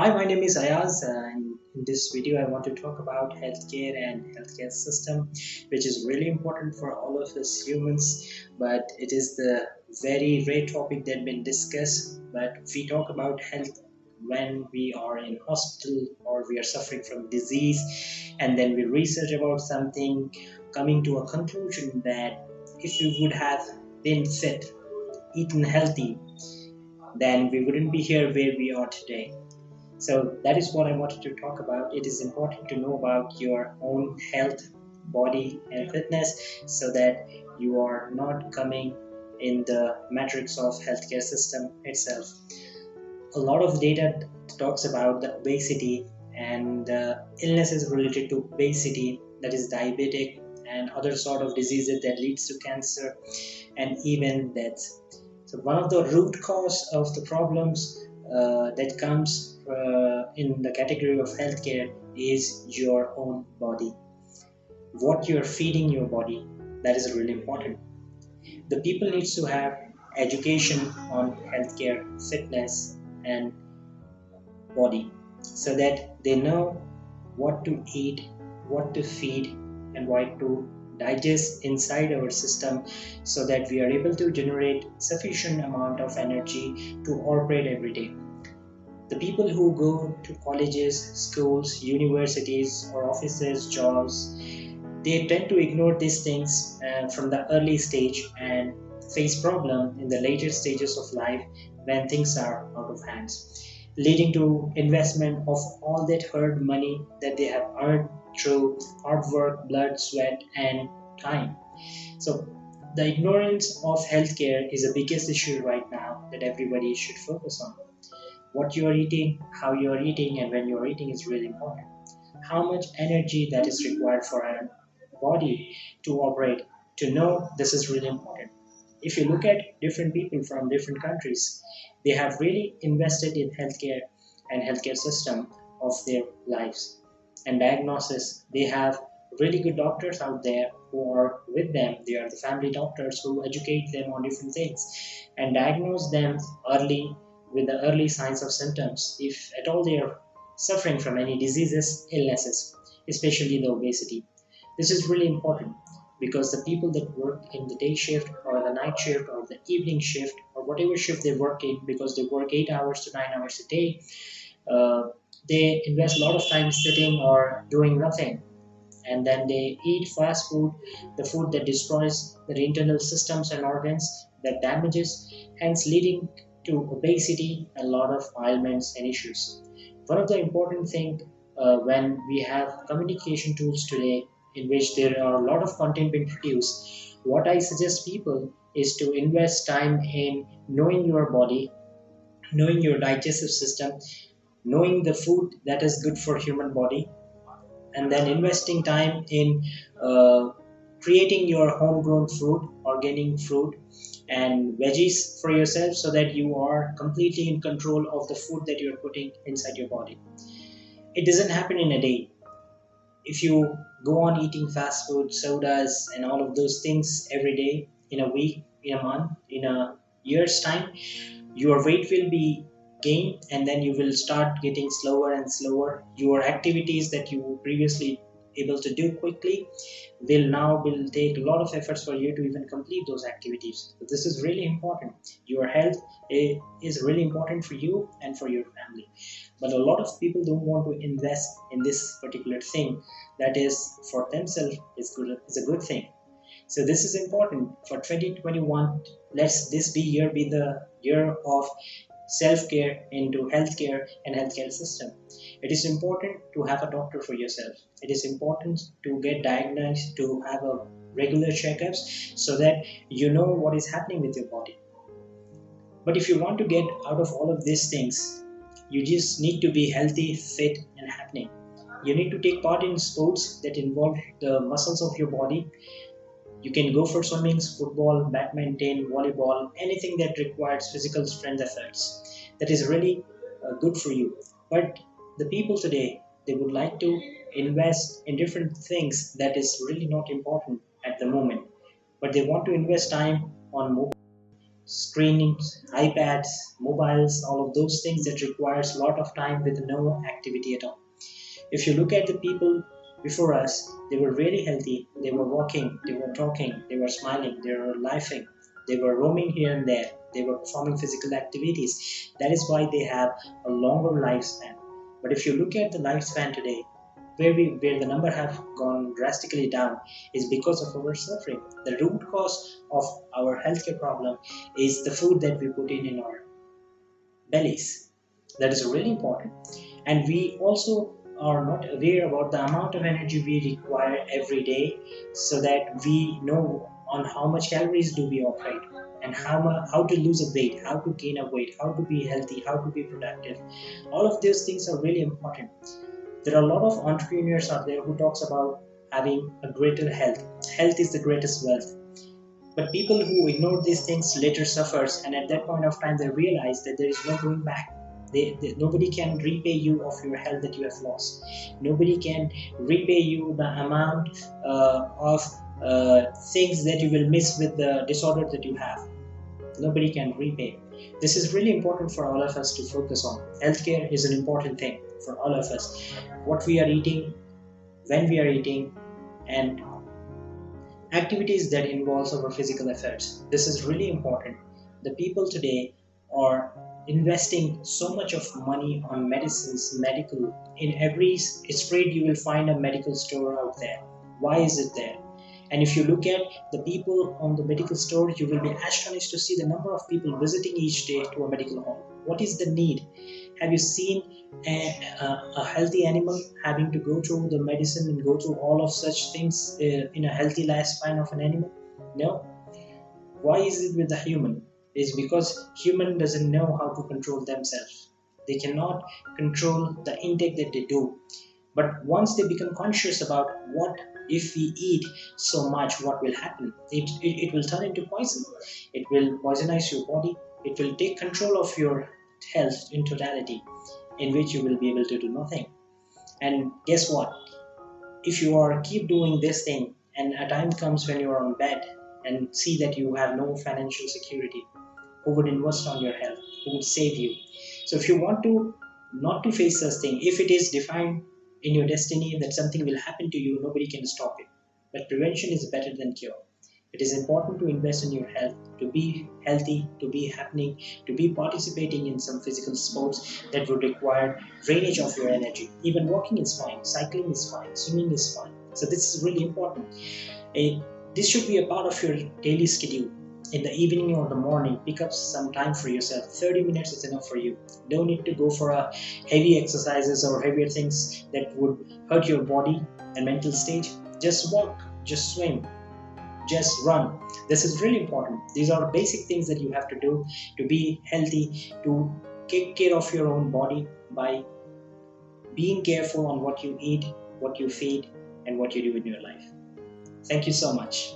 Hi, my name is Ayaz, and in this video, I want to talk about healthcare and healthcare system, which is really important for all of us humans. But it is the very rare topic that been discussed. But we talk about health when we are in hospital or we are suffering from disease, and then we research about something, coming to a conclusion that if we would have been fit, eaten healthy, then we wouldn't be here where we are today. So that is what I wanted to talk about. It is important to know about your own health, body, and fitness so that you are not coming in the matrix of healthcare system itself. A lot of data talks about the obesity and illnesses related to obesity, that is diabetic and other sort of diseases that leads to cancer and even death. So one of the root cause of the problems that comes in the category of healthcare is your own body. What you're feeding your body, that is really important. The people needs to have education on healthcare, fitness, and body, so that they know what to eat, what to feed, and what to digest inside our system so that we are able to generate sufficient amount of energy to operate every day. The people who go to colleges, schools, universities, or offices, jobs, they tend to ignore these things from the early stage and face problem in the later stages of life when things are out of hands, leading to investment of all that hard money that they have earned through hard work, blood, sweat, and time. So the ignorance of healthcare is the biggest issue right now that everybody should focus on. What you are eating, how you are eating, and when you are eating is really important. How much energy that is required for our body to operate, to know this is really important. If you look at different people from different countries, they have really invested in healthcare and healthcare system of their lives and diagnosis. They have really good doctors out there who are with them. They are the family doctors who educate them on different things and diagnose them early with the early signs of symptoms if at all they are suffering from any diseases, illnesses, especially the obesity. This is really important because the people that work in the day shift or the night shift or the evening shift or whatever shift they work in, because they work 8 hours to 9 hours a day, uh, they invest a lot of time sitting or doing nothing, and then they eat fast food, the food that destroys their internal systems and organs, that damages, hence leading to obesity and a lot of ailments and issues. One of the important thing when we have communication tools today in which there are a lot of content being produced, what I suggest people is to invest time in knowing your body, knowing your digestive system, knowing the food that is good for human body, and then investing time in uh, creating your homegrown fruit, organic fruit, and veggies for yourself so that you are completely in control of the food that you're putting inside your body. It doesn't happen in a day. If you go on eating fast food, sodas, and all of those things every day, in a week, in a month, in a year's time, your weight will be gained and then you will start getting slower and slower. Your activities that you were previously able to do quickly will take a lot of efforts for you to even complete those activities. So this is really important. Your health is really important for you and for your family, but a lot of people don't want to invest in this particular thing that is for themselves is a good thing. So this is important for 2021. Let's this be year be the year of self-care into healthcare and healthcare system. It is important to have a doctor for yourself. It is important to get diagnosed, to have a regular checkups so that you know what is happening with your body. But if you want to get out of all of these things, you just need to be healthy, fit, and happening. You need to take part in sports that involve the muscles of your body. You can go for swimming, football, badminton, volleyball, anything that requires physical strength efforts. That is really good for you. But the people today, they would like to invest in different things that is really not important at the moment. But they want to invest time on mobile. screens, iPads, mobiles, all of those things that requires a lot of time with no activity at all. If you look at the people before us, they were really healthy. They were walking, they were talking, they were smiling, they were laughing, they were roaming here and there, they were performing physical activities. That is why they have a longer lifespan. But if you look at the lifespan today, where the number have gone drastically down is because of our suffering. The root cause of our healthcare problem is the food that we put in our bellies. That is really important. And we also are not aware about the amount of energy we require every day, so that we know on how much calories do we operate, and how to lose a weight, how to gain a weight, how to be healthy, how to be productive. All of those things are really important. There are a lot of entrepreneurs out there who talks about having a greater health. Health is the greatest wealth. But people who ignore these things later suffers, and at that point of time they realize that there is no going back. Nobody can repay you of your health that you have lost. Nobody can repay you the amount of things that you will miss with the disorder that you have. Nobody can repay. This is really important for all of us to focus on. Healthcare is an important thing for all of us. What we are eating, when we are eating, and activities that involves our physical efforts. This is really important. The people today are investing so much of money on medicines, medical. In every street you will find a medical store out there. Why is it there? And if you look at the people on the medical store, you will be astonished to see the number of people visiting each day to a medical home. What is the need? Have you seen a healthy animal having to go through the medicine and go through all of such things in a healthy lifespan of an animal? No. Why is it with the human? It's because human doesn't know how to control themselves. They cannot control the intake that they do. But once they become conscious about what if we eat so much, what will happen? It will turn into poison. It will poisonize your body. It will take control of your health in totality, in which you will be able to do nothing. And guess what? If you are keep doing this thing, and a time comes when you are on bed and see that you have no financial security, who would invest on your health? Who would save you? So if you want to not to face such thing, if it is defined in your destiny that something will happen to you, nobody can stop it. But prevention is better than cure. It is important to invest in your health, to be healthy, to be happening, to be participating in some physical sports that would require drainage of your energy. Even walking is fine, cycling is fine, swimming is fine. So this is really important. This should be a part of your daily schedule. In the evening or the morning, pick up some time for yourself. 30 minutes is enough for you. Don't need to go for a heavy exercises or heavier things that would hurt your body and mental state. Just walk, just swim, just run. This is really important. These are basic things that you have to do to be healthy, to take care of your own body by being careful on what you eat, what you feed, and what you do in your life. Thank you so much.